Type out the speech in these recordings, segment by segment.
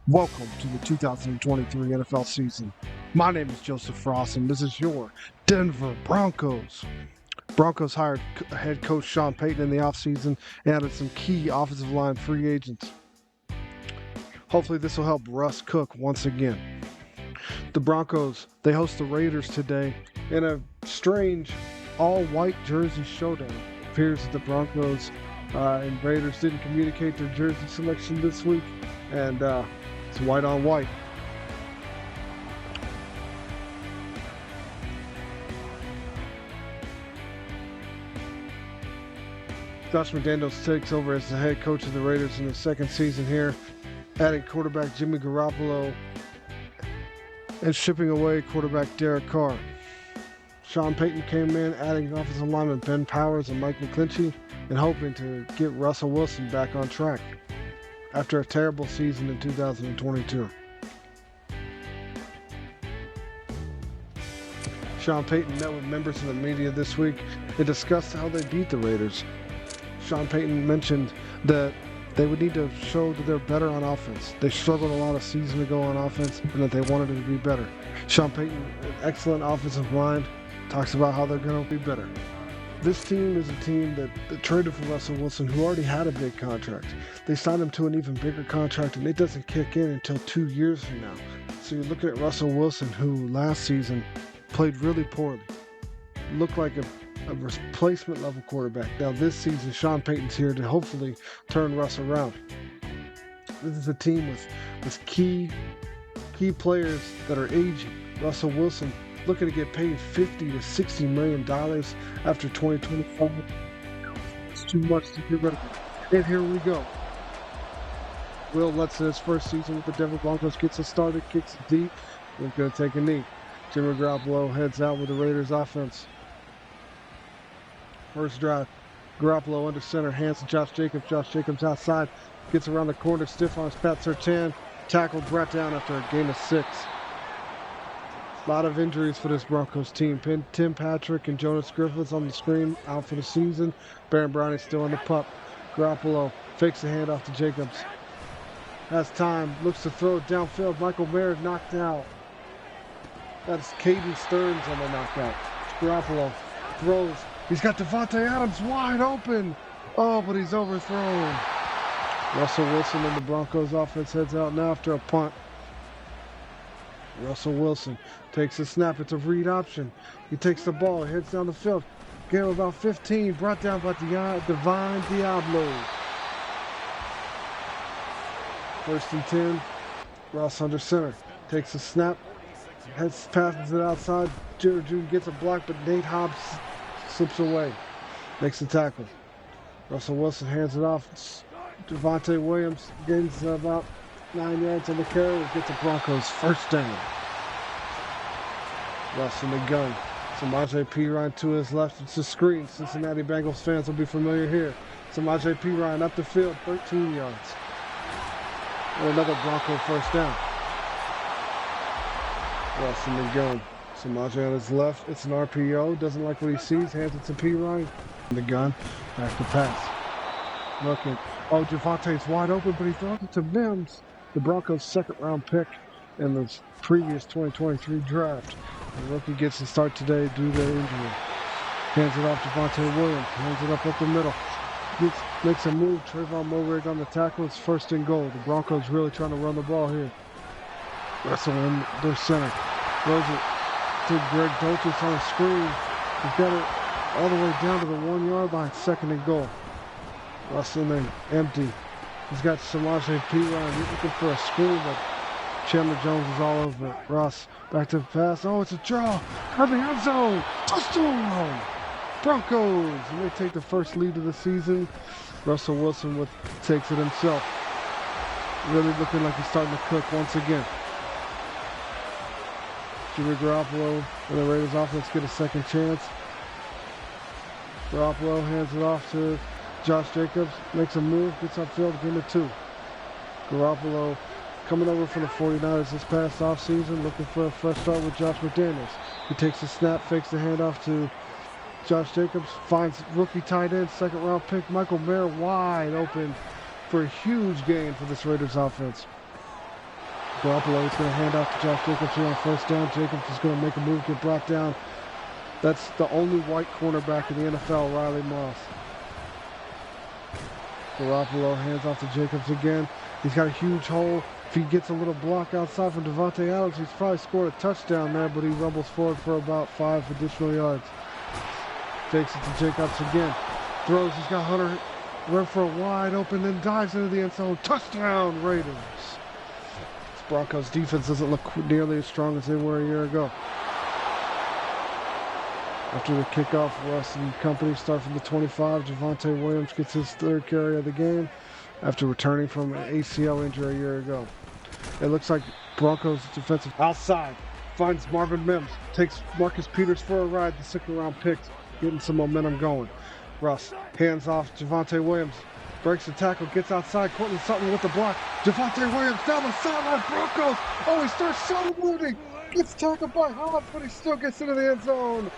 Welcome to the 2023 NFL season. My name is Joseph Frost, and this is your Denver Broncos. Broncos hired head coach Sean Payton in the offseason and added some key offensive line free agents. Hopefully this will help Russ cook once again. The Broncos, they host the Raiders today in a strange all-white jersey showdown. It appears that the Broncos and Raiders didn't communicate their jersey selection this week, and it's white on white. Josh McDaniels takes over as the head coach of the Raiders in his second season here, adding quarterback Jimmy Garoppolo and shipping away quarterback Derek Carr. Sean Payton came in, adding offensive linemen Ben Powers and Mike McGlinchey, and hoping to get Russell Wilson back on track after a terrible season in 2022. Sean Payton met with members of the media this week and discussed how they beat the Raiders. Sean Payton mentioned that they would need to show that they're better on offense. They struggled a lot of season ago on offense, and that they wanted it to be better. Sean Payton, an excellent offensive mind, talks about how they're going to be better. This team is a team that traded for Russell Wilson, who already had a big contract. They signed him to an even bigger contract, and it doesn't kick in until 2 years from now. So you're looking at Russell Wilson, who last season played really poorly, looked like a replacement level quarterback. Now this season, Sean Payton's here to hopefully turn Russ around. This is a team with key players that are aging. Russell Wilson looking to get paid $50 to $60 million after 2025. It's too much to get rid of. And here we go. Will Lutz in his first season with the Denver Broncos gets it started, kicks it deep, and he's going to take a knee. Jimmy Garoppolo heads out with the Raiders offense. First drive, Garoppolo under center, hands to Josh Jacobs. Josh Jacobs outside, gets around the corner, stiff arms Pat Surtain, tackled, brought down after a gain of 6. A lot of injuries for this Broncos team. Tim Patrick and Jonas Griffiths on the screen, out for the season. Baron Browning still on the pup. Garoppolo fakes the handoff to Jacobs. Has time, looks to throw downfield. Michael Mayer knocked out. That's Caden Stearns on the knockout. Garoppolo throws. He's got Devontae Adams wide open. Oh, but he's overthrown. Russell Wilson and the Broncos offense heads out now after a punt. Russell Wilson takes a snap. It's a read option. He takes the ball, heads down the field. Gain of about 15, brought down by Divine Diablo. First and 10. Russ under center. Takes a snap. Passes it outside. Jared June gets a block, but Nate Hobbs slips away. Makes the tackle. Russell Wilson hands it off. Devontae Williams gains about 9 yards on the carry. Gets the Broncos first down. Russ in the gun. Samaje Perine to his left. It's a screen. Cincinnati Bengals fans will be familiar here. Samaje Perine up the field, 13 yards. And another Bronco first down. Russ in the gun. Samaje on his left. It's an RPO. Doesn't like what he sees. Hands it to Perine. In the gun. Back to pass. Looking. Oh, Javonte's wide open, but he throws it to Mims, the Broncos' second-round pick in the previous 2023 draft. The rookie gets the start today due to injury. Hands it off to Devontae Williams. Hands it up the middle. Makes a move. Trayvon Moehrig on the tackle. It's first and goal. The Broncos really trying to run the ball here. Russell in their center. Throws it to Greg Dulcich on the screen. He's got it all the way down to the 1 yard line. Second and goal. Russell in empty. He's got Samaje Perine. He's looking for a screen, but Chandler Jones is all over it. Russ back to the pass. Oh, it's a draw. Out the end zone. Touchdown! Broncos. And they take the first lead of the season. Russell Wilson takes it himself. Really looking like he's starting to cook once again. Jimmy Garoppolo and the Raiders offense get a second chance. Garoppolo hands it off to Josh Jacobs, makes a move, gets upfield, gain of 2. Garoppolo coming over for the 49ers this past offseason, looking for a fresh start with Josh McDaniels. He takes the snap, fakes the handoff to Josh Jacobs, finds rookie tight end, second round pick Michael Mayer wide open for a huge gain for this Raiders offense. Garoppolo is going to hand off to Josh Jacobs here on first down. Jacobs is going to make a move, get brought down. That's the only white cornerback in the NFL, Riley Moss. Garoppolo hands off to Jacobs again. He's got a huge hole. If he gets a little block outside from Devontae Adams, he's probably scored a touchdown there, but he rumbles forward for about 5 additional yards. Takes it to Jacobs again. Throws, he's got Hunter run for a wide open, then dives into the end zone. Touchdown, Raiders. This Broncos defense doesn't look nearly as strong as they were a year ago. After the kickoff, Russ and company start from the 25. Javonte Williams gets his 3rd carry of the game after returning from an ACL injury a year ago. It looks like Broncos defensive outside. Finds Marvin Mims. Takes Marcus Peters for a ride. The 6th-round pick, getting some momentum going. Russ hands off Javonte Williams. Breaks the tackle, gets outside. Courtland Sutton with the block. Javonte Williams down the sideline. Broncos. Oh, he starts celebrating. Gets tackled by Hobbs, but he still gets into the end zone.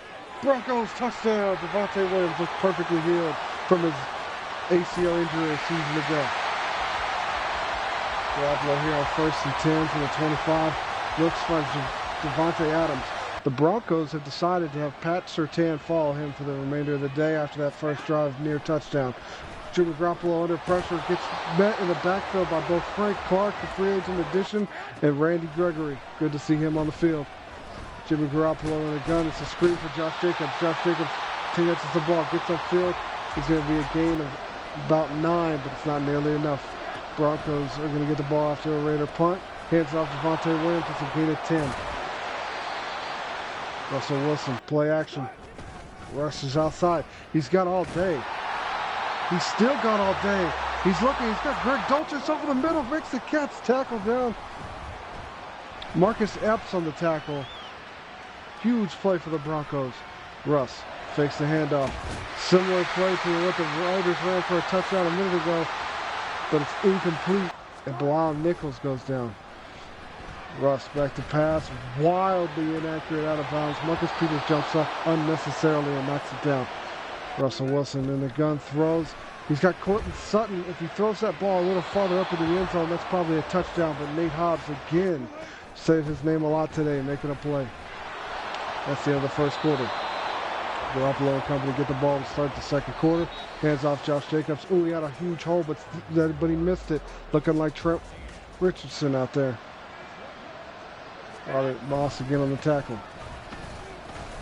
Broncos touchdown. Javonte Williams looks perfectly healed from his ACL injury a season ago. Garoppolo here on 1st and 10 from the 25. Looks for Devontae Adams. The Broncos have decided to have Pat Surtain follow him for the remainder of the day after that first drive near touchdown. Jimmy Garoppolo under pressure gets met in the backfield by both Frank Clark, the free agent addition, and Randy Gregory. Good to see him on the field. Jimmy Garoppolo in the gun. It's a screen for Josh Jacobs. Josh Jacobs catches the ball, gets upfield. It's going to be a gain of about 9, but it's not nearly enough. Broncos are going to get the ball after a Raider punt. Hands off to Devontae Williams. It's a gain of 10. Russell Wilson, play action. Russ is outside. He's got all day. He's still got all day. He's looking. He's got Greg Dulcich over the middle. Makes the catch. Tackle down. Marcus Epps on the tackle. Huge play for the Broncos. Russ fakes the handoff. Similar play to what the Raiders ran for a touchdown a minute ago, but it's incomplete, and Bilal Nichols goes down. Russ back to pass, wildly inaccurate out of bounds. Marcus Peters jumps up unnecessarily and knocks it down. Russell Wilson in the gun throws. He's got Courtland Sutton. If he throws that ball a little farther up into the end zone, that's probably a touchdown, but Nate Hobbs again saved his name a lot today, making a play. That's the end of the first quarter. Garoppolo and company get the ball to start the second quarter. Hands off Josh Jacobs. Ooh, he had a huge hole, but he missed it. Looking like Trent Richardson out there. Moss again on the tackle.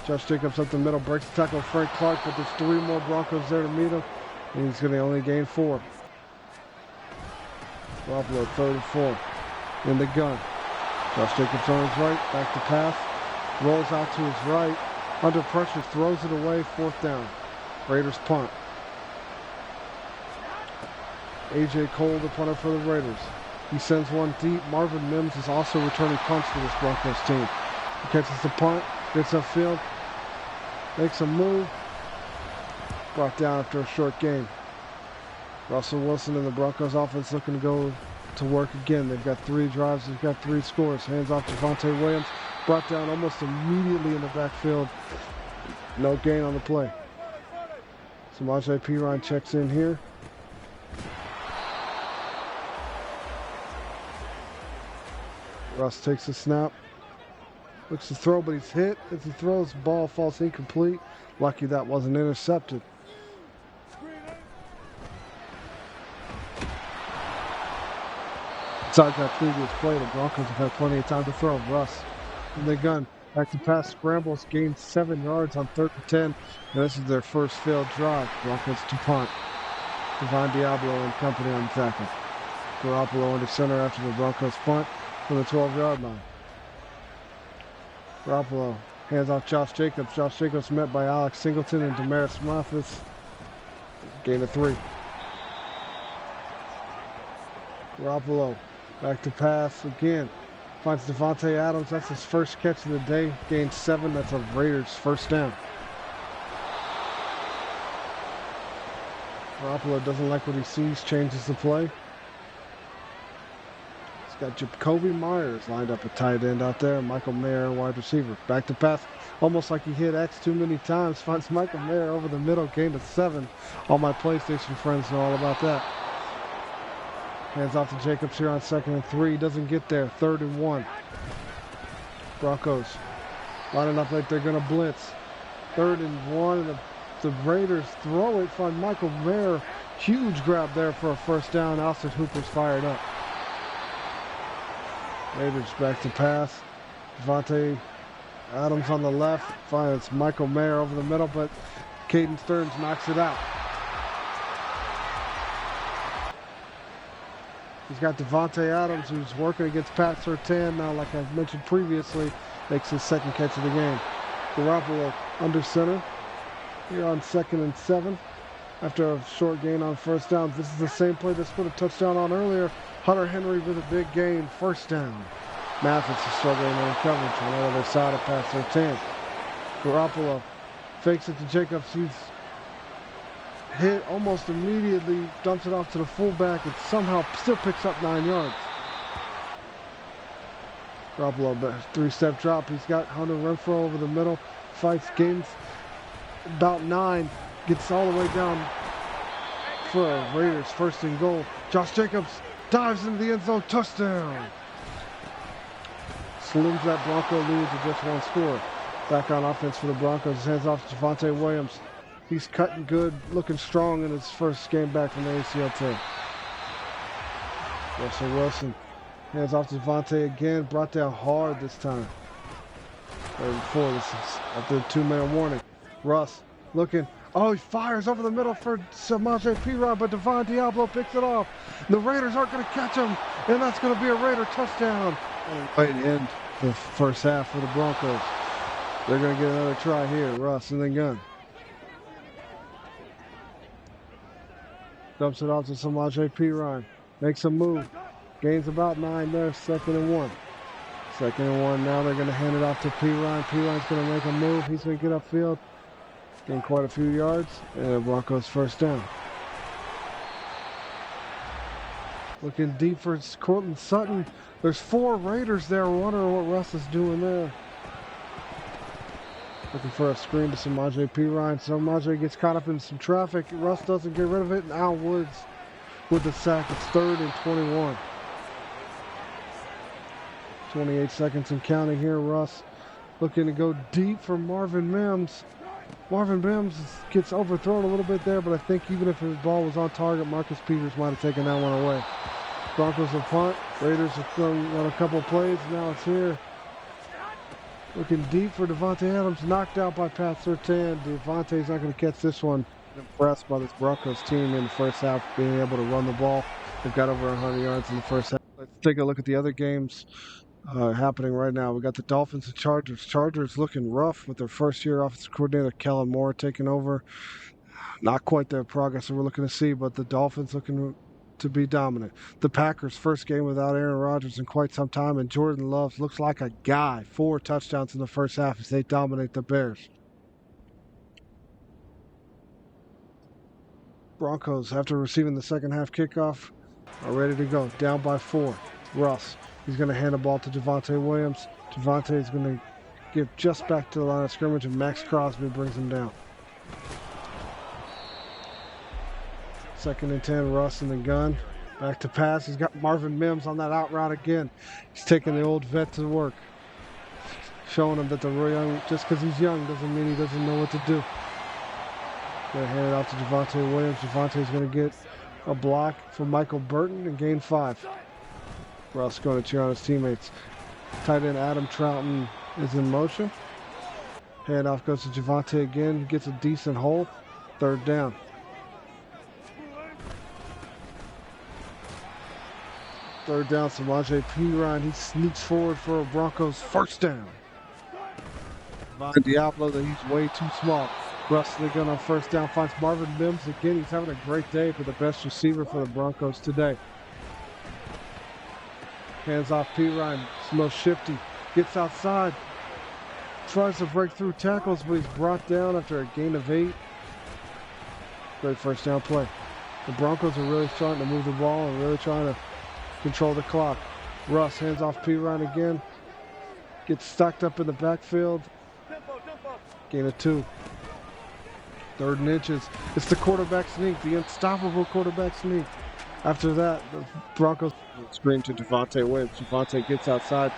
Josh Jacobs up the middle, breaks the tackle of Frank Clark, but there's 3 more Broncos there to meet him, and he's going to only gain 4. Garoppolo 3rd and 4 in the gun. Josh Jacobs on his right, back to pass. Rolls out to his right. Under pressure, throws it away. 4th down. Raiders punt. A.J. Cole, the punter for the Raiders. He sends one deep. Marvin Mims is also returning punts for this Broncos team. He catches the punt, gets upfield, makes a move. Brought down after a short game. Russell Wilson and the Broncos offense looking to go to work again. They've got 3 drives. They've got 3 scores. Hands off to Javonte Williams. Brought down almost immediately in the backfield. No gain on the play. Samaje Perine checks in here. Russ takes the snap. Looks to throw, but he's hit. As he throws, the ball falls incomplete. Lucky that wasn't intercepted. Besides that previous play, the Broncos have had plenty of time to throw. Russ in the gun. Back to pass, scrambles, gains 7 yards on 3rd and 10. And this is their first failed drive. Broncos to punt. Devon Diablo and company on the tackle. Garoppolo under center after the Broncos punt from the 12-yard line. Garoppolo hands off Josh Jacobs. Josh Jacobs met by Alex Singleton and Damaris Mathis. Gain of 3. Garoppolo back to pass again. Finds Devontae Adams. That's his first catch of the day. Gains 7. That's a Raiders first down. Garoppolo doesn't like what he sees. Changes the play. He's got Jacoby Myers lined up at tight end out there. Michael Mayer, wide receiver. Back to pass. Almost like he hit X too many times. Finds Michael Mayer over the middle. Gain of 7. All my PlayStation friends know all about that. Hands off to Jacobs here on 2nd and 3. Doesn't get there. 3rd and 1. Broncos lining up like they're going to blitz. 3rd and 1. And the Raiders throw it. Find Michael Mayer. Huge grab there for a first down. Austin Hooper's fired up. Raiders back to pass. Devontae Adams on the left. Finds Michael Mayer over the middle, but Caden Stearns knocks it out. He's got Devontae Adams, who's working against Pat Surtain now, like I've mentioned previously, makes his 2nd catch of the game. Garoppolo under center here on 2nd and 7 after a short gain on 1st down. This is the same play that put a touchdown on earlier. Hunter Henry with a big gain, 1st down. Mathis is struggling in coverage on the other side of Pat Surtain. Garoppolo fakes it to Jacobs. He's hit almost immediately, dumps it off to the fullback. It somehow still picks up 9 yards. Garoppolo, 3-step drop. He's got Hunter Renfrow over the middle. Fights, gains about 9. Gets all the way down for a Raiders 1st and goal. Josh Jacobs dives into the end zone. Touchdown. Slims that Bronco lead to just 1 score. Back on offense for the Broncos. Hands off to Javonte Williams. He's cutting good, looking strong in his 1st game back from the ACL team. Russell Wilson hands off to Javonte again. Brought down hard this time. 3rd and 4. This is after the 2-minute warning. Russ looking. Oh, he fires over the middle for Samaje Perine, but Devon Diablo picks it off. The Raiders aren't going to catch him, and that's going to be a Raider touchdown. Right end the 1st half for the Broncos. They're going to get another try here. Russ and then gun. Dumps it off to Samaje Perine. Makes a move. Gains about 9 there. 2nd and 1. 2nd and 1. Now they're going to hand it off to Perine. Perine's going to make a move. He's going to get upfield. Gain quite a few yards. And the Broncos 1st down. Looking deep for Cortland Sutton. There's 4 Raiders there. Wondering what Russ is doing there. Looking for a screen to Samaje Perine. Samaje gets caught up in some traffic. Russ doesn't get rid of it. And Al Woods with the sack. It's 3rd and 21. 28 seconds and counting here. Russ looking to go deep for Marvin Mims. Marvin Mims gets overthrown a little bit there, but I think even if his ball was on target, Marcus Peters might have taken that one away. Broncos will punt. Raiders have thrown on a couple plays. Now it's here. Looking deep for Devontae Adams. Knocked out by Pat Surtain. Devontae's not going to catch this one. Impressed by this Broncos team in the 1st half being able to run the ball. They've got over 100 yards in the 1st half. Let's take a look at the other games happening right now. We got the Dolphins and Chargers. Chargers looking rough with their 1st-year offensive coordinator Kellen Moore taking over. Not quite the progress that we're looking to see, but the Dolphins looking to be dominant. The Packers' 1st game without Aaron Rodgers in quite some time, and Jordan Love looks like a guy. 4 touchdowns in the 1st half as they dominate the Bears. Broncos, after receiving the 2nd half kickoff, are ready to go. Down by 4. Russ. He's going to hand the ball to Javonte Williams. Javonte is going to get just back to the line of scrimmage, and Max Crosby brings him down. 2nd and 10, Russ in the gun. Back to pass. He's got Marvin Mims on that out route again. He's taking the old vet to work. Showing him that the young, just because he's young doesn't mean he doesn't know what to do. Going to hand it off to Javonte Williams. Javonte's going to get a block from Michael Burton and gain 5. Russ going to cheer on his teammates. Tight end Adam Troughton is in motion. Handoff goes to Javonte again. Gets a decent hole. 3rd down. 3rd down, Samaje Perine. He sneaks forward for a Broncos 1st down. Diablo, that he's way too small. Russ the gun on 1st down. Finds Marvin Mims again. He's having a great day for the best receiver for the Broncos today. Hands off Perine. It's a little shifty. Gets outside. Tries to break through tackles, but he's brought down after a gain of 8. Great 1st down play. The Broncos are really trying to move the ball and really trying to control the clock. Russ hands off Perine again. Gets stocked up in the backfield. Gain of 2. 3rd and inches. It's the quarterback sneak, the unstoppable quarterback sneak. After that, the Broncos screen to Javonte Williams. Javonte gets outside,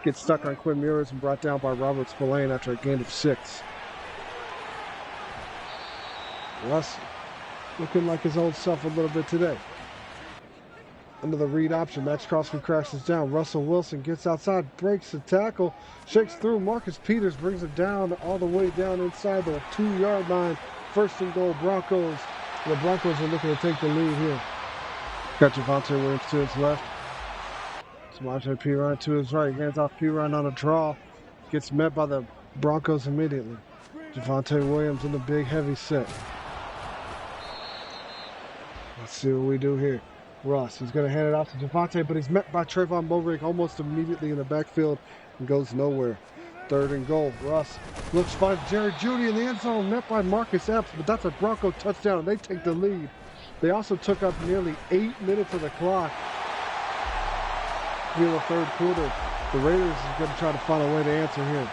gets stuck on Quinn Ewers and brought down by Robert Spillane after a gain of 6. Russ looking like his old self a little bit today. Under the read option, Max Crosby crashes down. Russell Wilson gets outside, breaks the tackle, shakes through. Marcus Peters brings it down all the way down inside the 2-yard line. 1st and goal, Broncos. The Broncos are looking to take the lead here. Got Javonte Williams to his left. Samaje Perine to his right. Hands off Perine on a draw. Gets met by the Broncos immediately. Javonte Williams in the big heavy set. Let's see what we do here. Russ, he's going to hand it off to Javonte, but he's met by Trayvon Moehrig almost immediately in the backfield and goes nowhere. 3rd and goal. Russ looks, finds Jerry Jeudy in the end zone, met by Marcus Epps, but that's a Bronco touchdown, and they take the lead. They also took up nearly 8 minutes of the clock here in the 3rd quarter. The Raiders is going to try to find a way to answer here.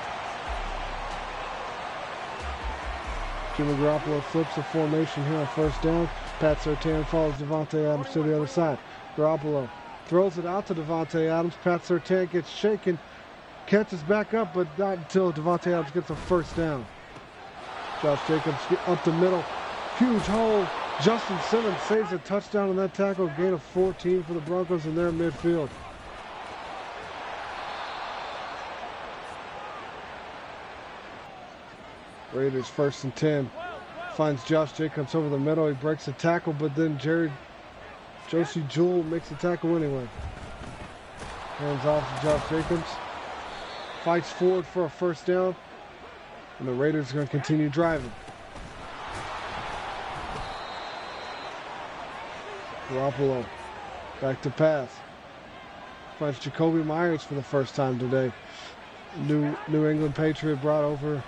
Jimmy Garoppolo flips the formation here on 1st down. Pat Surtain follows Davante Adams to the other side. Garoppolo throws it out to Davante Adams. Pat Surtain gets shaken, catches back up, but not until Davante Adams gets a 1st down. Josh Jacobs up the middle. Huge hole. Justin Simmons saves a touchdown on that tackle. Gain of 14 for the Broncos in their midfield. Raiders 1st and 10. Finds Josh Jacobs over the middle. He breaks the tackle, but then Josie Jewell makes the tackle anyway. Hands off to Josh Jacobs. Fights forward for a 1st down. And the Raiders are going to continue driving. Garoppolo back to pass. Finds Jacoby Myers for the 1st time today. New England Patriot brought over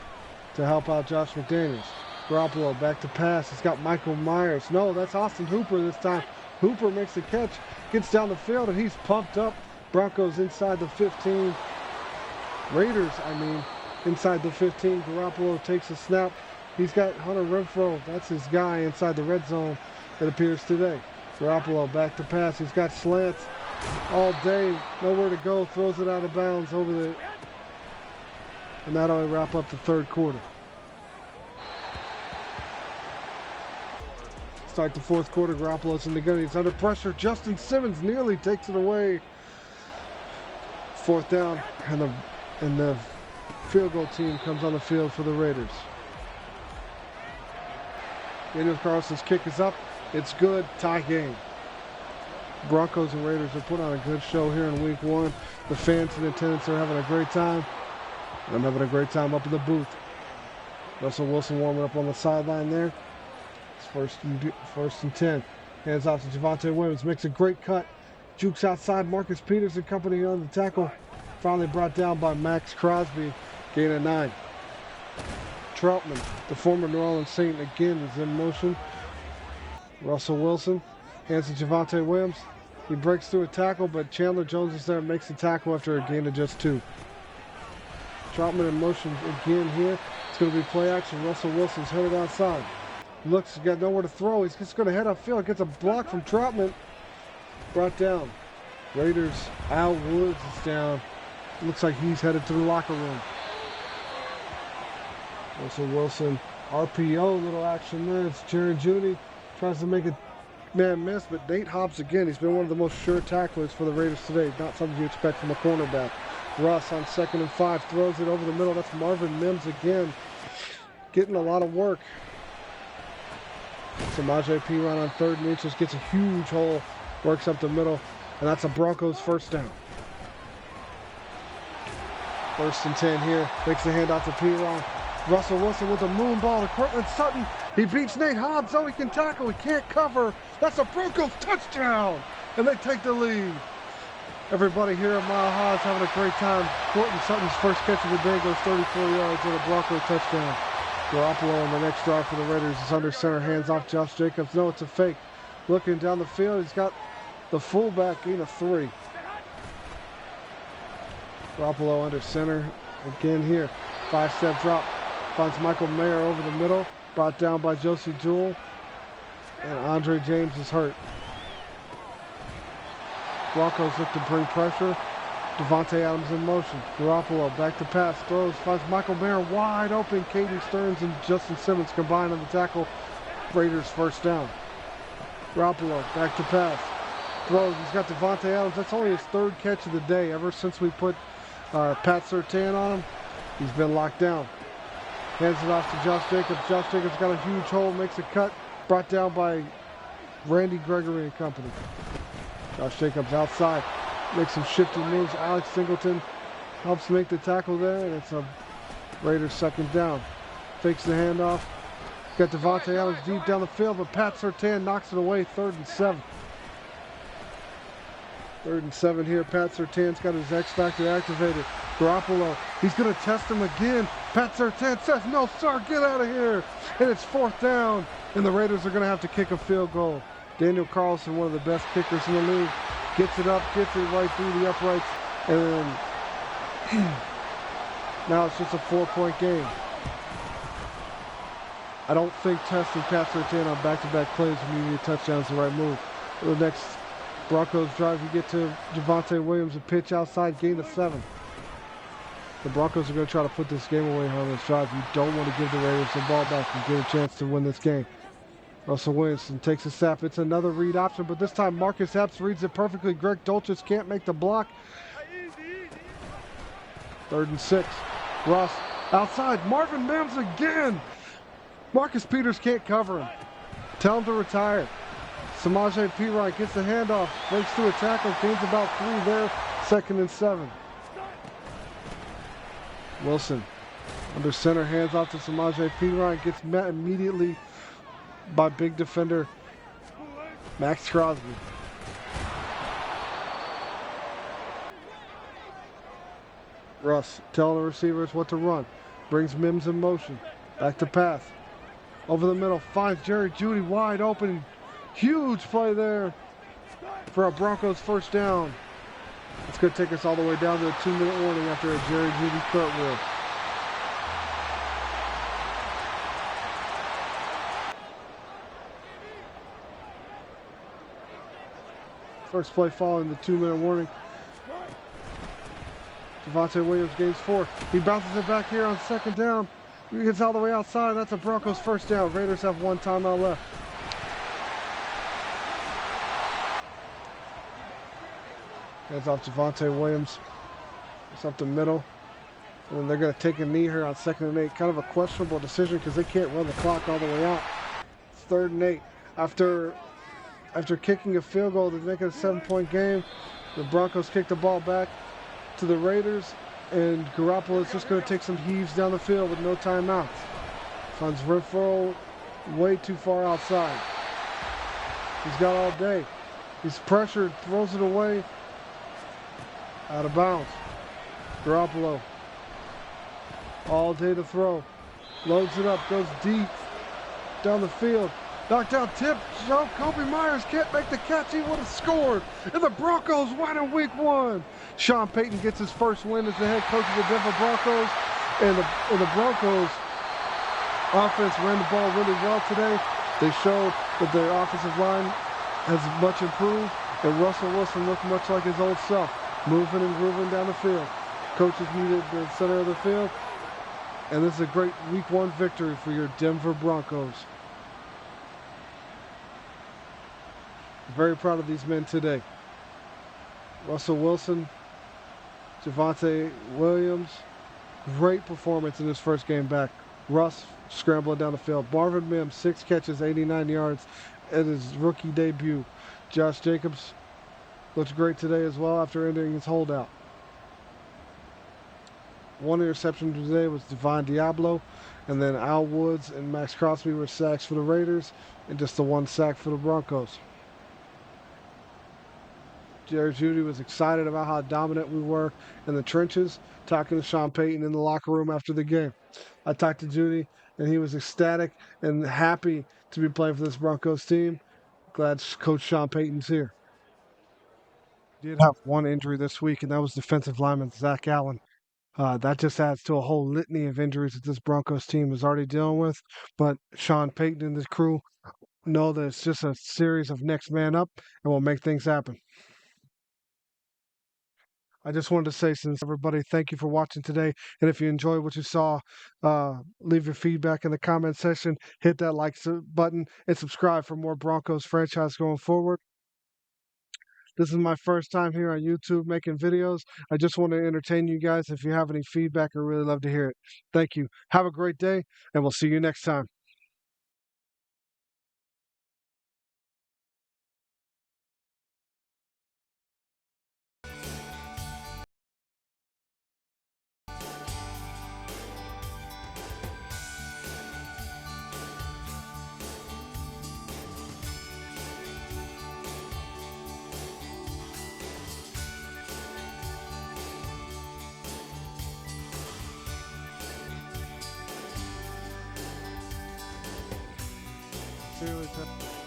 to help out Josh McDaniels. Garoppolo back to pass. He's got Michael Myers. No, that's Austin Hooper this time. Hooper makes the catch, gets down the field, and he's pumped up. Broncos inside the 15. Raiders, inside the 15. Garoppolo takes a snap. He's got Hunter Renfrow. That's his guy inside the red zone, it appears today. Garoppolo back to pass. He's got slants all day. Nowhere to go. Throws it out of bounds over the... And that'll wrap up the 3rd quarter. Start the 4th quarter. Garoppolo's in the gun. He's under pressure. Justin Simmons nearly takes it away. 4th down, and the field goal team comes on the field for the Raiders. Daniel Carlson's kick is up. It's good. Tie game. Broncos and Raiders are putting on a good show here in week 1. The fans in attendance are having a great time. And I'm having a great time up in the booth. Russell Wilson warming up on the sideline there. It's 1st and 10. Hands off to Javonte Williams. Makes a great cut. Jukes outside. Marcus Peters and company on the tackle. Finally brought down by Max Crosby. Gain of 9. Troutman, the former New Orleans Saint, again is in motion. Russell Wilson hands to Javonte Williams. He breaks through a tackle, but Chandler Jones is there and makes the tackle after a gain of just 2. Troutman in motion again here. It's going to be play action. Russell Wilson's headed outside. Looks, he's got nowhere to throw. He's just going to head upfield. Gets a block from Troutman. Brought down. Raiders, Al Woods is down. Looks like he's headed to the locker room. Russell Wilson, RPO, little action there. It's Jerry Jeudy. Tries to make a man miss, but Nate Hobbs again. He's been one of the most sure tacklers for the Raiders today. Not something you expect from a cornerback. Russ on 2nd and 5, throws it over the middle. That's Marvin Mims again, getting a lot of work. Samaje Perine on 3rd and inches, gets a huge hole, works up the middle, and that's a Broncos 1st down. 1st and 10 here, makes the handoff to Perine. Russell Wilson with a moon ball to Cortland Sutton. He beats Nate Hobbs, so he can tackle, he can't cover. That's a Broncos touchdown, and they take the lead. Everybody here at Mile High is having a great time. Cortland Sutton's first catch of the day goes 34 yards and a Bronco touchdown. Garoppolo on the next drive for the Raiders is under center, hands off Josh Jacobs. No, it's a fake. Looking down the field, he's got the fullback gain of 3. Garoppolo under center again here. 5-step drop. Finds Michael Mayer over the middle. Brought down by Josie Jewell. And Andre James is hurt. Broncos look to bring pressure. Devontae Adams in motion. Garoppolo back to pass. Throws. Finds Michael Mayer wide open. Caden Stearns and Justin Simmons combined on the tackle. Raiders first down. Garoppolo back to pass. Throws. He's got Devontae Adams. That's only his third catch of the day. Ever since we put Pat Surtain on him, he's been locked down. Hands it off to Josh Jacobs. Josh Jacobs got a huge hole. Makes a cut. Brought down by Randy Gregory and company. Josh Jacobs outside. Makes some shifty moves. Alex Singleton helps make the tackle there, and it's a Raiders second down. Fakes the handoff. Got Devontae Adams deep down the field, but Pat Surtain knocks it away. 3rd and 7. 3rd and 7 here. Pat Surtain's got his X Factor activated. Garoppolo, he's going to test him again. Pat Surtain says, no, sir, get out of here. And it's 4th down, and the Raiders are going to have to kick a field goal. Daniel Carlson, one of the best kickers in the league, gets it up, gets it right through the uprights, and then now it's just a 4-point game. I don't think testing Pat Surtain on back-to-back plays when you need a touchdown is the right move. The next Broncos drive, you get to Javonte Williams, a pitch outside, gain of 7. The Broncos are going to try to put this game away on this drive. You don't want to give the Raiders the ball back and get a chance to win this game. Russell Wilson takes a snap. It's another read option, but this time Marcus Epps reads it perfectly. Greg Dulcich can't make the block. 3rd and 6. Russ outside. Marvin Mims again. Marcus Peters can't cover him. Tell him to retire. Samaje Perine gets the handoff. Breaks through a tackle. Gains about 3 there. 2nd and 7. Wilson under center. Hands off to Samaje Perine. Gets met immediately by big defender Max Crosby. Russ telling the receivers what to run. Brings Mims in motion. Back to pass. Over the middle. Finds Jerry Jeudy wide open. Huge play there for a Broncos first down. It's going to take us all the way down to a 2-minute warning after a Jerry Jeudy cartwheel. First play following the 2-minute warning. Javonte Williams gains 4. He bounces it back here on 2nd down. He gets all the way outside. That's a Broncos first down. Raiders have 1 timeout left. Hands off Javonte Williams. It's up the middle. And then they're going to take a knee here on 2nd and 8. Kind of a questionable decision because they can't run the clock all the way out. It's 3rd and 8. After kicking a field goal to make it a 7-point game, the Broncos kick the ball back to the Raiders, and Garoppolo is just going to take some heaves down the field with no timeouts. Finds Renfro way too far outside. He's got all day. He's pressured, throws it away. Out of bounds. Garoppolo. All day to throw. Loads it up, goes deep down the field. Knocked out tip. Kobe Myers can't make the catch. He would have scored. And the Broncos win in week 1. Sean Payton gets his first win as the head coach of the Denver Broncos. And the Broncos offense ran the ball really well today. They showed that their offensive line has much improved. And Russell Wilson looked much like his old self, moving and grooving down the field. Coaches needed the center of the field. And this is a great week 1 victory for your Denver Broncos. Very proud of these men today. Russell Wilson, Javonte Williams, great performance in his first game back. Russ scrambling down the field. Marvin Mims, 6 catches, 89 yards at his rookie debut. Josh Jacobs looks great today as well after ending his holdout. 1 interception today was Divine Diablo, and then Al Woods and Max Crosby were sacks for the Raiders, and just the 1 sack for the Broncos. Jerry Jeudy was excited about how dominant we were in the trenches, talking to Sean Payton in the locker room after the game. I talked to Jeudy, and he was ecstatic and happy to be playing for this Broncos team. Glad Coach Sean Payton's here. Did have 1 injury this week, and that was defensive lineman Zach Allen. That just adds to a whole litany of injuries that this Broncos team is already dealing with. But Sean Payton and his crew know that it's just a series of next man up, and we'll make things happen. I just wanted to say, since everybody, thank you for watching today. And if you enjoyed what you saw, leave your feedback in the comment section, hit that button, and subscribe for more Broncos franchise going forward. This is my first time here on YouTube making videos. I just want to entertain you guys. If you have any feedback, I'd really love to hear it. Thank you. Have a great day, and we'll see you next time. See you later.